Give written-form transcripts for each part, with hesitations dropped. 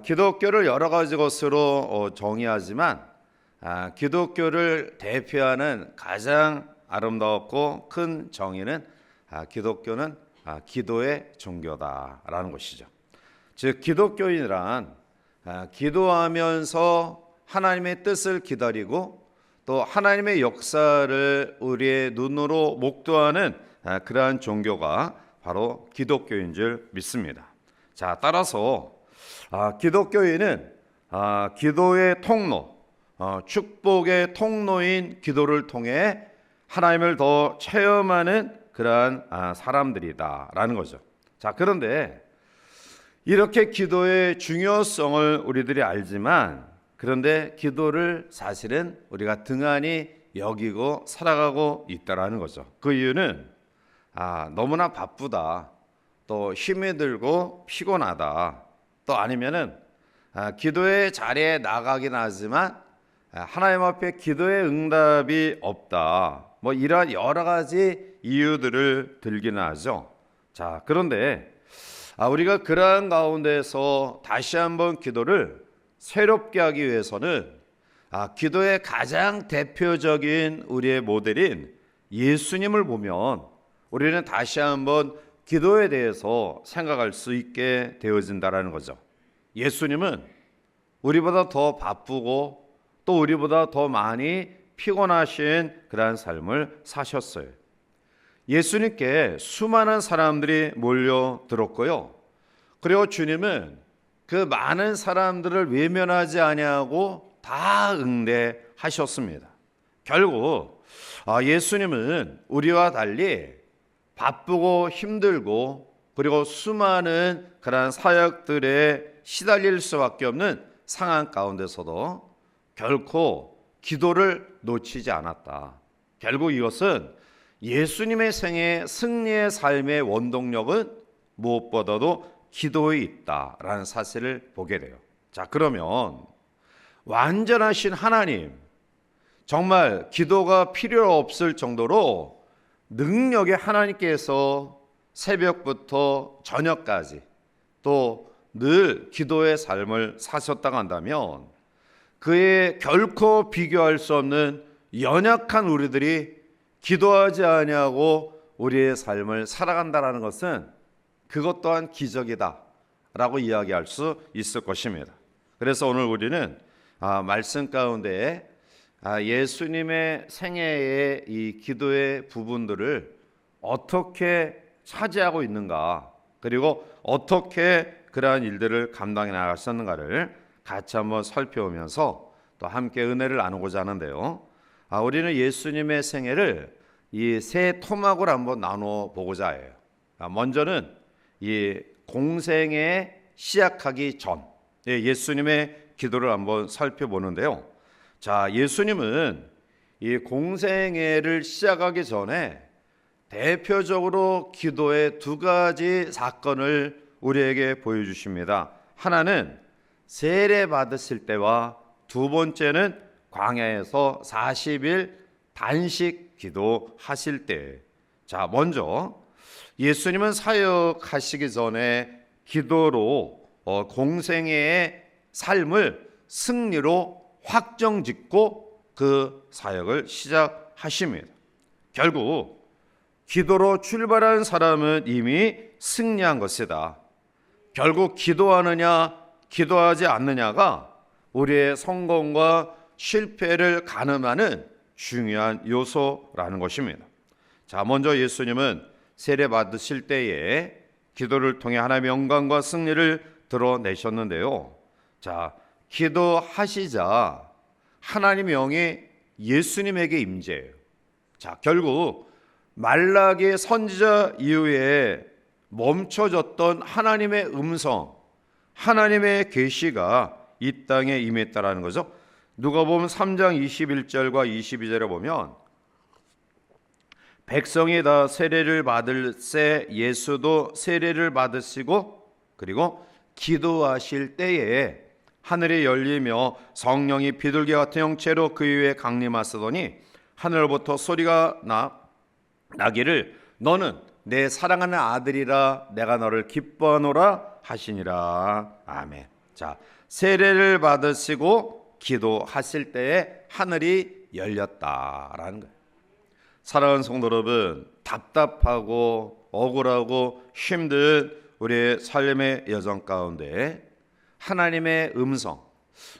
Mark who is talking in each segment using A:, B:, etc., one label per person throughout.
A: 기독교를 여러 가지 것으로 정의하지만 기독교를 대표하는 가장 아름다웠고 큰 정의는 기독교는 기도의 종교다라는 것이죠. 즉 기독교인이란 기도하면서 하나님의 뜻을 기다리고 또 하나님의 역사를 우리의 눈으로 목도하는 그러한 종교가 바로 기독교인 줄 믿습니다. 자, 따라서 기독교인은 기도의 통로, 축복의 통로인 기도를 통해 하나님을 더 체험하는 그러한 사람들이다라는 거죠. 자, 그런데 이렇게 기도의 중요성을 우리들이 알지만 그런데 기도를 사실은 우리가 등한히 여기고 살아가고 있다라는 거죠. 그 이유는 너무나 바쁘다, 또 힘이 들고 피곤하다, 또 아니면은 기도의 자리에 나가긴 하지만 하나님 앞에 기도의 응답이 없다, 뭐 이러한 여러 가지 이유들을 들기는 하죠. 자, 그런데 우리가 그러한 가운데서 다시 한번 기도를 새롭게 하기 위해서는 기도의 가장 대표적인 우리의 모델인 예수님을 보면 우리는 다시 한번 기도에 대해서 생각할 수 있게 되어진다라는 거죠. 예수님은 우리보다 더 바쁘고 또 우리보다 더 많이 피곤하신 그러한 삶을 사셨어요. 예수님께 수많은 사람들이 몰려들었고요. 그리고 주님은 그 많은 사람들을 외면하지 아니하고 다 응대하셨습니다. 결국 예수님은 우리와 달리 바쁘고 힘들고 그리고 수많은 그러한 사역들에 시달릴 수밖에 없는 상황 가운데서도 결코 기도를 놓치지 않았다. 결국 이것은 예수님의 생애 승리의 삶의 원동력은 무엇보다도 기도에 있다라는 사실을 보게 돼요. 자, 그러면 완전하신 하나님, 정말 기도가 필요 없을 정도로 능력의 하나님께서 새벽부터 저녁까지 또 늘 기도의 삶을 사셨다고 한다면 그의 결코 비교할 수 없는 연약한 우리들이 기도하지 아니하고 우리의 삶을 살아간다는 것은 그것 또한 기적이다 라고 이야기할 수 있을 것입니다. 그래서 오늘 우리는 말씀 가운데 예수님의 생애의 이 기도의 부분들을 어떻게 차지하고 있는가, 그리고 어떻게 그러한 일들을 감당해 나가셨는가를 같이 한번 살펴보면서 또 함께 은혜를 나누고자 하는데요. 우리는 예수님의 생애를 이 세 토막으로 한번 나눠 보고자 해요. 먼저는 이 공생에 시작하기 전 예수님의 기도를 한번 살펴보는데요. 자, 예수님은 이 공생애를 시작하기 전에 대표적으로 기도의 두 가지 사건을 우리에게 보여주십니다. 하나는 세례 받으실 때와 두 번째는 광야에서 40일 단식 기도하실 때. 자, 먼저 예수님은 사역하시기 전에 기도로 공생애의 삶을 승리로 확정짓고 그 사역을 시작하십니다. 결국 기도로 출발한 사람은 이미 승리한 것이다. 결국 기도하느냐 기도하지 않느냐가 우리의 성공과 실패를 가늠하는 중요한 요소라는 것입니다. 자, 먼저 예수님은 세례 받으실 때에 기도를 통해 하나님의 영광과 승리를 드러내셨는데요. 자, 기도하시자 하나님의 영이 예수님에게 임재해요. 자, 결국 말라기 선지자 이후에 멈춰졌던 하나님의 음성, 하나님의 계시가 이 땅에 임했다라는 거죠. 누가복음 3장 21절과 22절에 보면 백성이 다 세례를 받을새 예수도 세례를 받으시고 그리고 기도하실 때에 하늘이 열리며 성령이 비둘기 같은 형체로 그 위에 강림하시더니 하늘로부터 소리가 나기를 너는 내 사랑하는 아들이라 내가 너를 기뻐하노라 하시니라. 아멘. 자, 세례를 받으시고 기도하실 때에 하늘이 열렸다라는 거예요. 사랑하는 성도 여러분, 답답하고 억울하고 힘든 우리의 삶의 여정 가운데 하나님의 음성,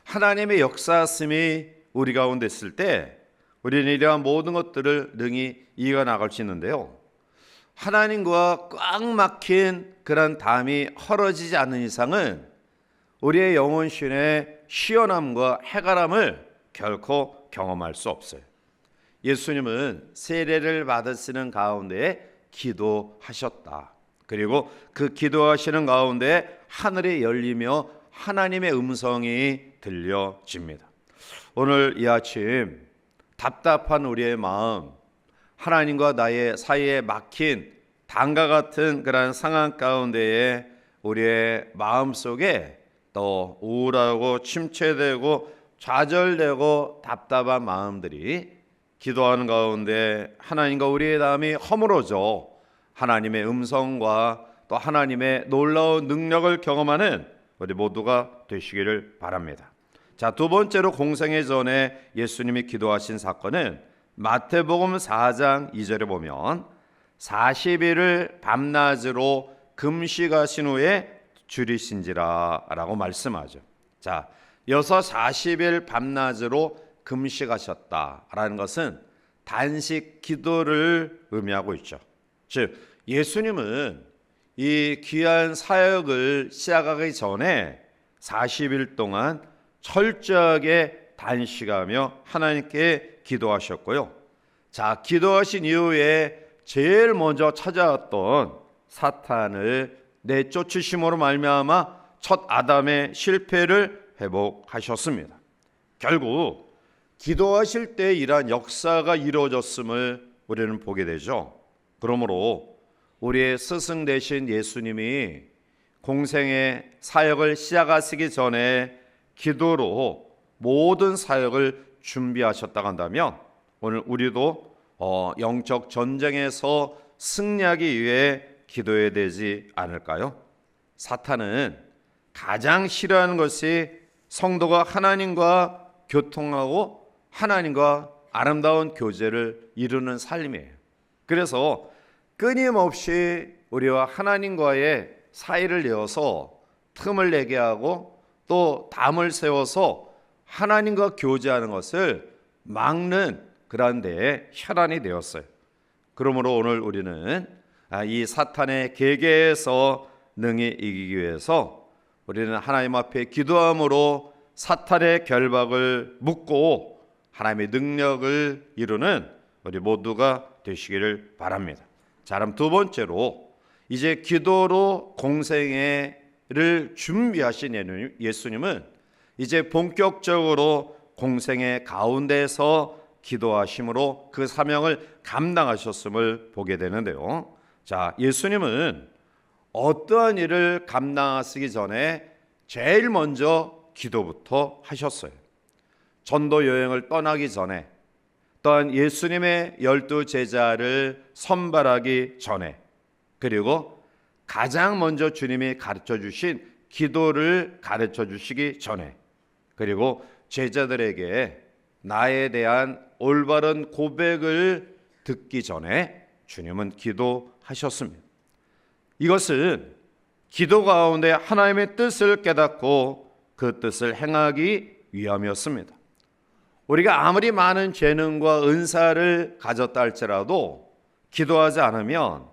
A: 하나님의 역사심이 우리 가운데 있을 때 우리는 이러한 모든 것들을 능히 이겨나갈 수 있는데요, 하나님과 꽉 막힌 그런 담이 헐어지지 않는 이상은 우리의 영혼신의 시원함과 해갈함을 결코 경험할 수 없어요. 예수님은 세례를 받으시는 가운데 기도하셨다. 그리고 그 기도하시는 가운데 하늘이 열리며 하나님의 음성이 들려집니다. 오늘 이 아침 답답한 우리의 마음, 하나님과 나의 사이에 막힌 담과 같은 그런 상황 가운데에 우리의 마음속에 또 우울하고 침체되고 좌절되고 답답한 마음들이 기도하는 가운데 하나님과 우리의 마음이 허물어져 하나님의 음성과 또 하나님의 놀라운 능력을 경험하는 우리 모두가 되시기를 바랍니다. 자, 두 번째로 공생애 전에 예수님이 기도하신 사건은 마태복음 4장 2절에 보면 40일을 밤낮으로 금식하신 후에 줄이신지라 라고 말씀하죠. 자, 여기서 40일 밤낮으로 금식하셨다라는 것은 단식 기도를 의미하고 있죠. 즉 예수님은 이 귀한 사역을 시작하기 전에 40일 동안 철저하게 단식하며 하나님께 기도하셨고요. 자, 기도하신 이후에 제일 먼저 찾아왔던 사탄을 내쫓으심으로 말미암아 첫 아담의 실패를 회복하셨습니다. 결국 기도하실 때 이러한 역사가 이루어졌음을 우리는 보게 되죠. 그러므로 우리의 스승 되신 예수님이 공생의 사역을 시작하시기 전에 기도로 모든 사역을 준비하셨다고 한다면 오늘 우리도 영적 전쟁에서 승리하기 위해 기도해야 되지 않을까요? 사탄은 가장 싫어하는 것이 성도가 하나님과 교통하고 하나님과 아름다운 교제를 이루는 삶이에요. 그래서 끊임없이 우리와 하나님과의 사이를 이어서 틈을 내게 하고 또 담을 세워서 하나님과 교제하는 것을 막는 그런 데에 혈안이 되었어요. 그러므로 오늘 우리는 이 사탄의 계계에서 능히 이기기 위해서 우리는 하나님 앞에 기도함으로 사탄의 결박을 묶고 하나님의 능력을 이루는 우리 모두가 되시기를 바랍니다. 자, 그럼 두 번째로 이제 기도로 공생애를 준비하신 예수님은 이제 본격적으로 공생애 가운데서 기도하심으로 그 사명을 감당하셨음을 보게 되는데요. 자, 예수님은 어떠한 일을 감당하시기 전에 제일 먼저 기도부터 하셨어요. 전도 여행을 떠나기 전에, 또한 예수님의 12 제자를 선발하기 전에, 그리고 가장 먼저 주님이 가르쳐 주신 기도를 가르쳐 주시기 전에, 그리고 제자들에게 나에 대한 올바른 고백을 듣기 전에 주님은 기도하셨습니다. 이것은 기도 가운데 하나님의 뜻을 깨닫고 그 뜻을 행하기 위함이었습니다. 우리가 아무리 많은 재능과 은사를 가졌다 할지라도 기도하지 않으면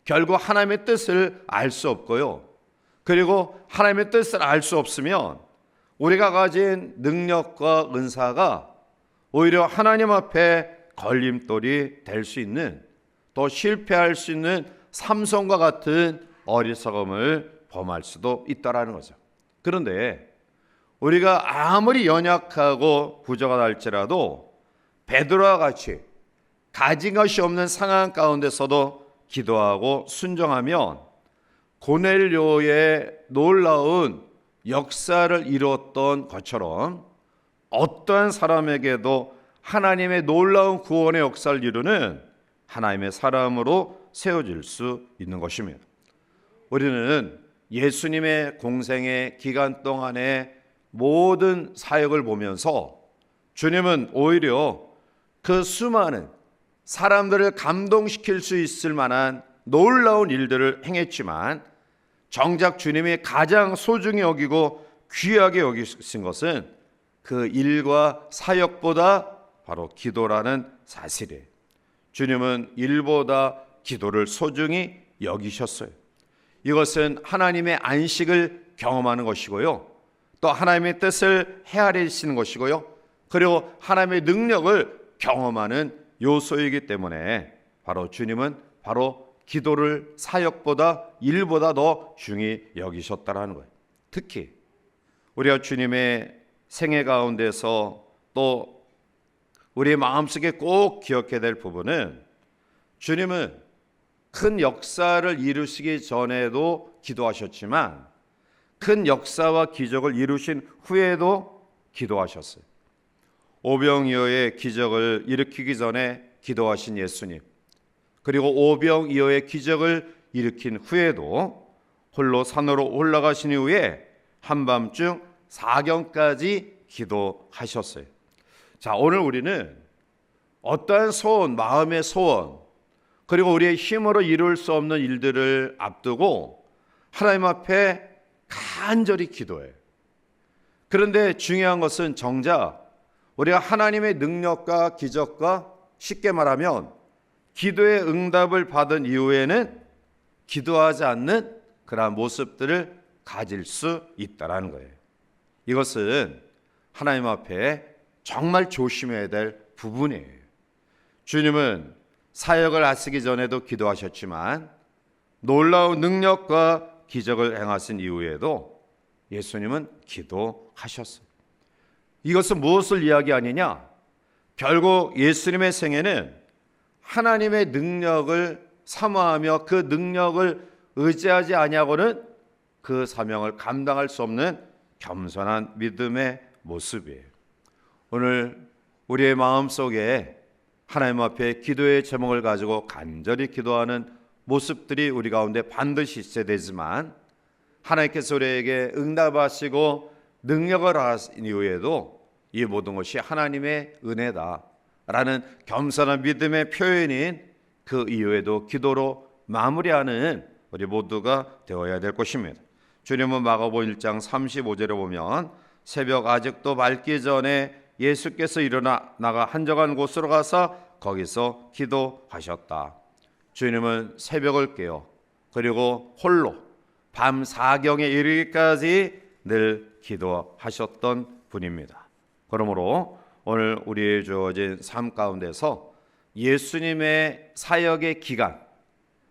A: 결국 하나님의 뜻을 알 수 없고요. 그리고 하나님의 뜻을 알 수 없으면 우리가 가진 능력과 은사가 오히려 하나님 앞에 걸림돌이 될 수 있는, 또 실패할 수 있는 삼손과 같은 어리석음을 범할 수도 있다라는 거죠. 그런데 우리가 아무리 연약하고 부족하다 할지라도 베드로와 같이 가진 것이 없는 상황 가운데서도 기도하고 순종하면 고넬료의 놀라운 역사를 이루었던 것처럼 어떠한 사람에게도 하나님의 놀라운 구원의 역사를 이루는 하나님의 사람으로 세워질 수 있는 것입니다. 우리는 예수님의 공생의 기간 동안의 모든 사역을 보면서 주님은 오히려 그 수많은 사람들을 감동시킬 수 있을 만한 놀라운 일들을 행했지만 정작 주님이 가장 소중히 여기고 귀하게 여기신 것은 그 일과 사역보다 바로 기도라는 사실이에요. 주님은 일보다 기도를 소중히 여기셨어요. 이것은 하나님의 안식을 경험하는 것이고요, 또 하나님의 뜻을 헤아리시는 것이고요, 그리고 하나님의 능력을 경험하는 요소이기 때문에 바로 주님은 바로 기도를 사역보다 일보다 더 중히 여기셨다라는 거예요. 특히 우리가 주님의 생애 가운데서 또 우리의 마음속에 꼭 기억해야 될 부분은 주님은 큰 역사를 이루시기 전에도 기도하셨지만 큰 역사와 기적을 이루신 후에도 기도하셨어요. 오병이어의 기적을 일으키기 전에 기도하신 예수님, 그리고 오병이어의 기적을 일으킨 후에도 홀로 산으로 올라가신 이후에 한밤중 사경까지 기도하셨어요. 자, 오늘 우리는 어떠한 소원, 마음의 소원, 그리고 우리의 힘으로 이룰 수 없는 일들을 앞두고 하나님 앞에 간절히 기도해요. 그런데 중요한 것은 정작 우리가 하나님의 능력과 기적과 쉽게 말하면 기도의 응답을 받은 이후에는 기도하지 않는 그러한 모습들을 가질 수 있다라는 거예요. 이것은 하나님 앞에 정말 조심해야 될 부분이에요. 주님은 사역을 하시기 전에도 기도하셨지만 놀라운 능력과 기적을 행하신 이후에도 예수님은 기도하셨어요. 이것은 무엇을 이야기하느냐? 결국 예수님의 생애는 하나님의 능력을 사모하며 그 능력을 의지하지 아니하고는 그 사명을 감당할 수 없는 겸손한 믿음의 모습이에요. 오늘 우리의 마음속에 하나님 앞에 기도의 제목을 가지고 간절히 기도하는 모습들이 우리 가운데 반드시 있어야 되지만 하나님께서 우리에게 응답하시고 능력을 하신 이후에도 이 모든 것이 하나님의 은혜다라는 겸손한 믿음의 표현인 그 이후에도 기도로 마무리하는 우리 모두가 되어야 될 것입니다. 주님은 마가복음 1장 35절에 보면 새벽 아직도 밝기 전에 예수께서 일어나 나가 한적한 곳으로 가서 거기서 기도하셨다. 주님은 새벽을 깨어 그리고 홀로 밤 사경에 이르기까지 늘 기도하셨던 분입니다. 그러므로 오늘 우리의 주어진 삶 가운데서 예수님의 사역의 기간,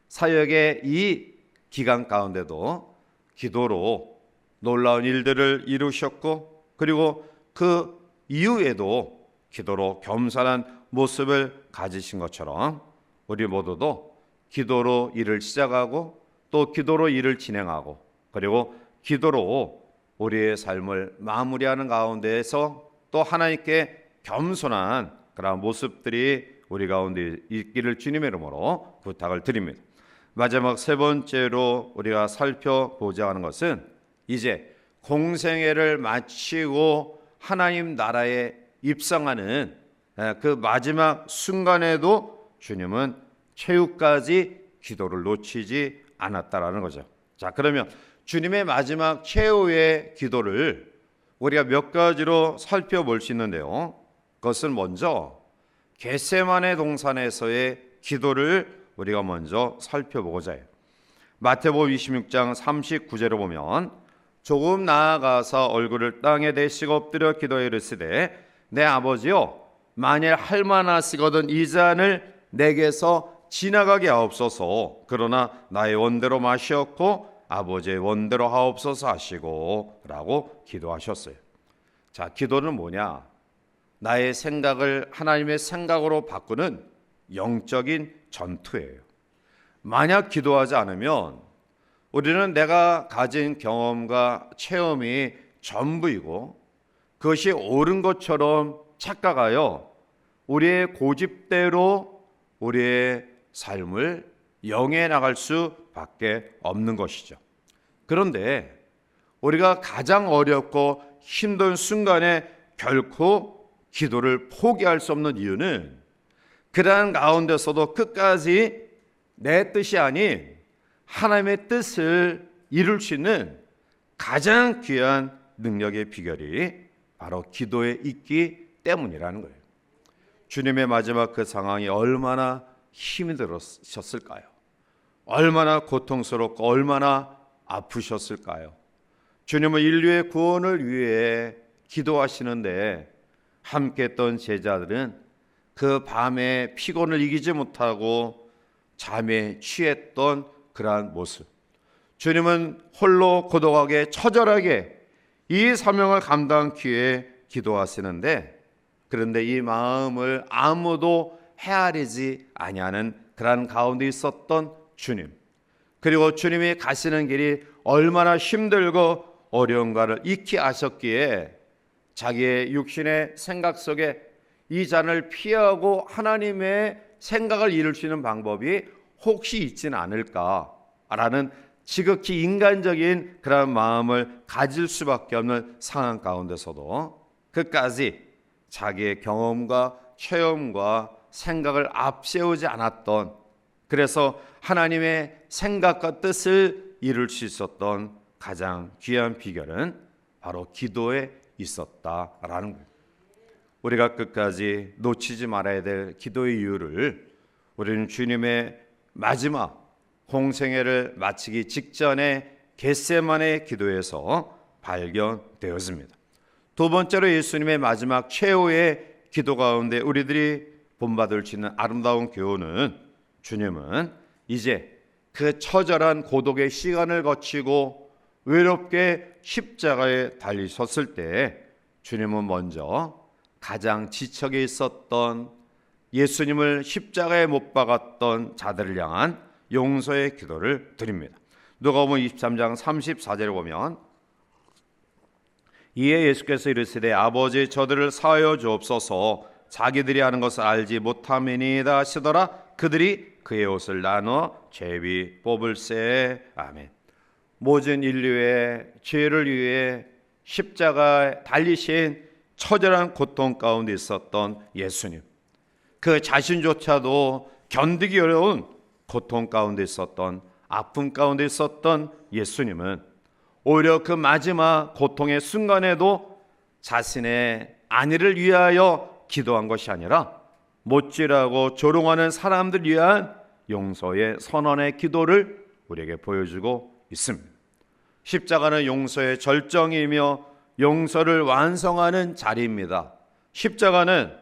A: 사역의 이 기간 가운데도 기도로 놀라운 일들을 이루셨고 그리고 그 이후에도 기도로 겸손한 모습을 가지신 것처럼 우리 모두도 기도로 일을 시작하고 또 기도로 일을 진행하고 그리고 기도로 우리의 삶을 마무리하는 가운데에서 또 하나님께 겸손한 그런 모습들이 우리 가운데 있기를 주님의 이름으로 부탁을 드립니다. 마지막 세 번째로 우리가 살펴보자 하는 것은 이제 공생애를 마치고 하나님 나라에 입성하는 그 마지막 순간에도 주님은 최후까지 기도를 놓치지 않았다라는 거죠. 자, 그러면 주님의 마지막 최후의 기도를 우리가 몇 가지로 살펴볼 수 있는데요. 그것은 먼저 겟세마네 동산에서의 기도를 우리가 먼저 살펴보고자 해요. 마태복음 26장 39절을 보면 조금 나아가서 얼굴을 땅에 대시고 엎드려 기도해 이르시되 내 아버지여 만일 할만하시거든 이 잔을 내게서 지나가게 하옵소서. 그러나 나의 원대로 마시옵고 아버지의 원대로 하옵소서 하시고 라고 기도하셨어요. 자, 기도는 뭐냐? 나의 생각을 하나님의 생각으로 바꾸는 영적인 전투예요. 만약 기도하지 않으면 우리는 내가 가진 경험과 체험이 전부이고 그것이 옳은 것처럼 착각하여 우리의 고집대로 우리의 삶을 영해 나갈 수밖에 없는 것이죠. 그런데 우리가 가장 어렵고 힘든 순간에 결코 기도를 포기할 수 없는 이유는 그러한 가운데서도 끝까지 내 뜻이 아닌 하나님의 뜻을 이룰 수 있는 가장 귀한 능력의 비결이 바로 기도에 있기 때문이라는 거예요. 주님의 마지막 그 상황이 얼마나 힘이 들었을까요? 얼마나 고통스럽고 얼마나 아프셨을까요? 주님은 인류의 구원을 위해 기도하시는데 함께했던 제자들은 그 밤에 피곤을 이기지 못하고 잠에 취했던 그러한 모습, 주님은 홀로 고독하게 처절하게 이 사명을 감당하기 위해 기도하시는데, 그런데 이 마음을 아무도 헤아리지 아니하는 그러한 가운데 있었던 주님, 그리고 주님이 가시는 길이 얼마나 힘들고 어려운가를 익히 아셨기에 자기의 육신의 생각 속에 이 잔을 피하고 하나님의 생각을 이룰 수 있는 방법이 혹시 있지는 않을까라는 지극히 인간적인 그런 마음을 가질 수밖에 없는 상황 가운데서도 끝까지 자기의 경험과 체험과 생각을 앞세우지 않았던, 그래서 하나님의 생각과 뜻을 이룰 수 있었던 가장 귀한 비결은 바로 기도에 있었다라는 거예요. 우리가 끝까지 놓치지 말아야 될 기도의 이유를 우리는 주님의 마지막 공생애를 마치기 직전에 겟세마네 기도에서 발견되었습니다. 두 번째로 예수님의 마지막 최후의 기도 가운데 우리들이 본받을 수 있는 아름다운 교훈은, 주님은 이제 그 처절한 고독의 시간을 거치고 외롭게 십자가에 달리셨을 때 주님은 먼저 가장 지척에 있었던 예수님을 십자가에 못 박았던 자들을 향한 용서의 기도를 드립니다. 누가복음 23장 34절을 보면, 이에 예수께서 이르시되 아버지 저들을 사하여 주옵소서, 자기들이 하는 것을 알지 못함이니이다 하시더라. 그들이 그의 옷을 나눠 제비 뽑을세. 아멘. 모든 인류의 죄를 위해 십자가에 달리신 처절한 고통 가운데 있었던 예수님, 그 자신조차도 견디기 어려운 고통 가운데 있었던, 아픔 가운데 있었던 예수님은 오히려 그 마지막 고통의 순간에도 자신의 안위를 위하여 기도한 것이 아니라 못질하고 조롱하는 사람들 위한 용서의 선언의 기도를 우리에게 보여주고 있습니다. 십자가는 용서의 절정이며 용서를 완성하는 자리입니다. 십자가는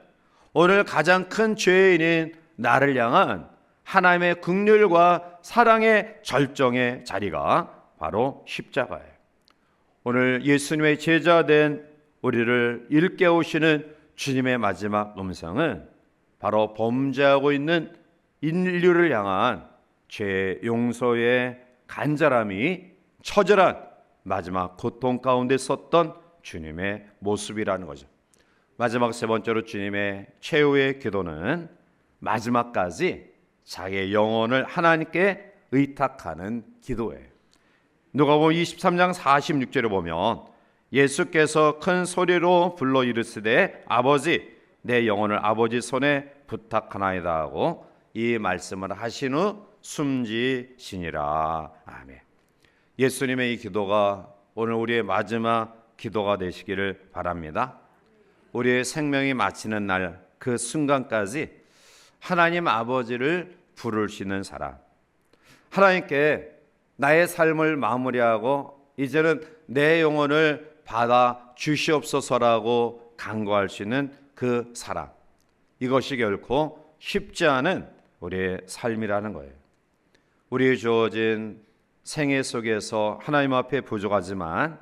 A: 오늘 가장 큰 죄인인 나를 향한 하나님의 긍휼과 사랑의 절정의 자리가 바로 십자가예요. 오늘 예수님의 제자된 우리를 일깨우시는 주님의 마지막 음성은 바로 범죄하고 있는 인류를 향한 죄 용서의 간절함이 처절한 마지막 고통 가운데 섰던 주님의 모습이라는 거죠. 마지막 세 번째로 주님의 최후의 기도는 마지막까지 자기의 영혼을 하나님께 의탁하는 기도예요. 누가복음 23장 46절에 보면 예수께서 큰 소리로 불러 이르시되 아버지 내 영혼을 아버지 손에 부탁하나이다 하고 이 말씀을 하신 후 숨지시니라. 아멘. 예수님의 이 기도가 오늘 우리의 마지막 기도가 되시기를 바랍니다. 우리의 생명이 마치는 날 그 순간까지 하나님 아버지를 부를 수 있는 사람, 하나님께 나의 삶을 마무리하고 이제는 내 영혼을 받아 주시옵소서라고 간구할 수 있는 그 사람, 이것이 결코 쉽지 않은 우리의 삶이라는 거예요. 우리의 주어진 생애 속에서 하나님 앞에 부족하지만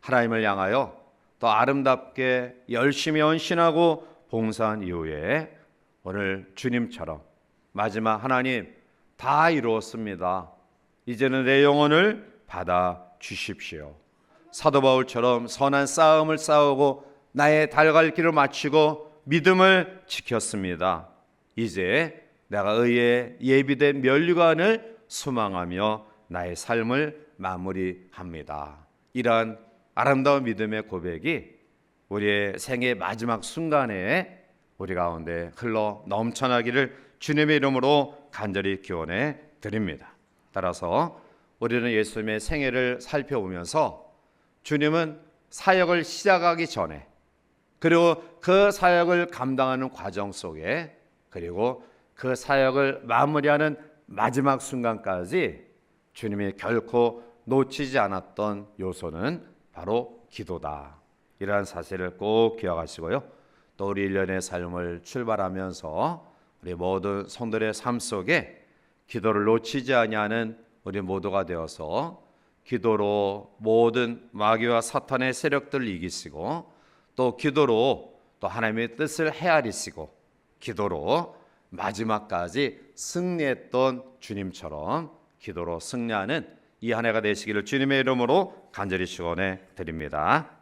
A: 하나님을 향하여 더 아름답게 열심히 헌신하고 봉사한 이후에 오늘 주님처럼 마지막 하나님 다 이루었습니다, 이제는 내 영혼을 받아 주십시오. 사도 바울처럼 선한 싸움을 싸우고 나의 달갈 길을 마치고 믿음을 지켰습니다. 이제 내가 의의 예비된 면류관을 소망하며 나의 삶을 마무리합니다. 이러한 아름다운 믿음의 고백이 우리의 생의 마지막 순간에 우리 가운데 흘러 넘쳐나기를 주님의 이름으로 간절히 기원해 드립니다. 따라서 우리는 예수님의 생애를 살펴보면서 주님은 사역을 시작하기 전에, 그리고 그 사역을 감당하는 과정 속에, 그리고 그 사역을 마무리하는 마지막 순간까지 주님이 결코 놓치지 않았던 요소는 바로 기도다. 이러한 사실을 꼭 기억하시고요. 또 우리 일련의 삶을 출발하면서 우리 모든 성도의 삶 속에 기도를 놓치지 아니하는 우리 모두가 되어서 기도로 모든 마귀와 사탄의 세력들을 이기시고, 또 기도로 또 하나님의 뜻을 헤아리시고, 기도로 마지막까지 승리했던 주님처럼 기도로 승리하는 이 한 해가 되시기를 주님의 이름으로 간절히 축원해 드립니다.